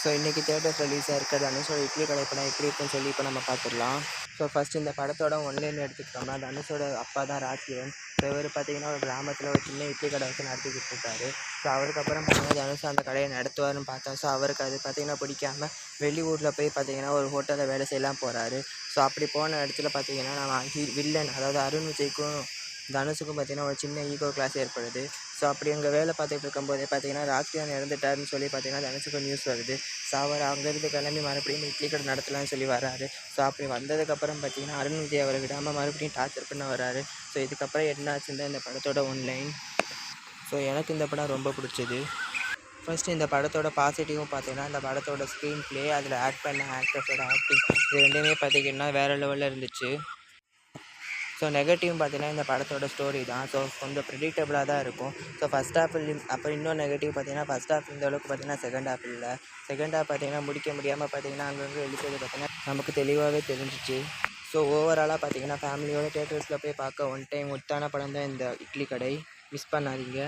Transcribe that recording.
So இன்றைக்கி theatres ரிலீஸாக இருக்கிறது தனுஷோட இட்லி கடை படம் எப்படி இருக்குன்னு சொல்லி இப்போ நம்ம பார்த்துடலாம். ஸோ ஃபஸ்ட் இந்த படத்தோட ஒன்லைன் எடுத்துக்கிட்டோம்னா, தனுஷோட அப்பா தான் ராஜ்கிரண். ஸோ இவர் பார்த்தீங்கன்னா ஒரு கிராமத்தில் ஒரு சின்ன இட்லி கடை வச்சு நடத்திக்கிட்டு இருக்காரு. ஸோ அவருக்கு அப்புறம் பார்த்தீங்கன்னா தனுஷ் அந்த கடையை நடத்துவார்னு பார்த்தோம். ஸோ அவருக்கு அது பார்த்தீங்கன்னா பிடிக்காம வெளியூரில் போய் பார்த்தீங்கன்னா ஒரு ஹோட்டலில் வேலை செய்யலாம் போகிறாரு. ஸோ அப்படி போன இடத்துல பார்த்தீங்கன்னா நம்ம வில்லன், அதாவது அருண் விஜய்க்கும் தனுஷுக்கும் பார்த்தீங்கன்னா ஒரு சின்ன ஈகோ கிளாஸ் ஏற்படுது. ஸோ அப்படி அங்கே வேலை பார்த்துட்டு இருக்கும்போதே பார்த்தீங்கன்னா ராஜ்கிரண் இறந்துட்டாருன்னு சொல்லி பார்த்தீங்கன்னா தனுஷுக்கு நியூஸ் வருது. ஸோ அவர் அங்கேருந்து கிளம்பி மறுபடியும் இட்லி கடை நடத்தலாம்னு சொல்லி வராரு. ஸோ அப்படி வந்ததுக்கப்புறம் பார்த்தீங்கன்னா அருண் விஜய் அவரை விடாமல் மறுபடியும் டார்ச்சர் பண்ண வராரு. ஸோ இதுக்கப்புறம் என்ன ஆச்சுன்னு இந்த படத்தோட ஒன்லைன். ஸோ எனக்கு இந்த படம் ரொம்ப பிடிச்சது. ஃபஸ்ட்டு இந்த படத்தோட பாசிட்டிவும் பார்த்தீங்கன்னா இந்த படத்தோட ஸ்க்ரீன் ப்ளே, அதில் ஆக்ட் பண்ண ஆக்டர்ஸோட ஆக்டிங், இது ரெண்டுமே பார்த்தீங்கன்னா வேறு லெவலில் இருந்துச்சு. ஸோ நெகட்டிவ்னு பார்த்தீங்கன்னா இந்த படத்தோட ஸ்டோரி தான். ஸோ கொஞ்சம் ப்ரெடிக்டபுளாக தான் இருக்கும். ஸோ ஃபஸ்ட் ஹாஃபில் அப்புறம் இன்னும் நெகட்டிவ் பார்த்தீங்கன்னா ஃபஸ்ட் ஹாஃப் இந்த அளவுக்கு பார்த்தீங்கன்னா செகண்ட் ஹாஃப் இல்லை. செகண்ட் ஹாஃப் பார்த்தீங்கன்னா முடிக்க முடியாமல் பார்த்தீங்கன்னா அங்கங்கே எழுதுறது பார்த்தீங்கன்னா நமக்கு தெளிவாகவே தெரிஞ்சிச்சு. ஸோ ஓவராலாக பார்த்தீங்கன்னா ஃபேமிலியோட தியேட்டர்ஸில் போய் பார்க்க ஒன் டைம் ஒர்த்தான படம் தான் இந்த இட்லி கடை. மிஸ் பண்ணாதீங்க.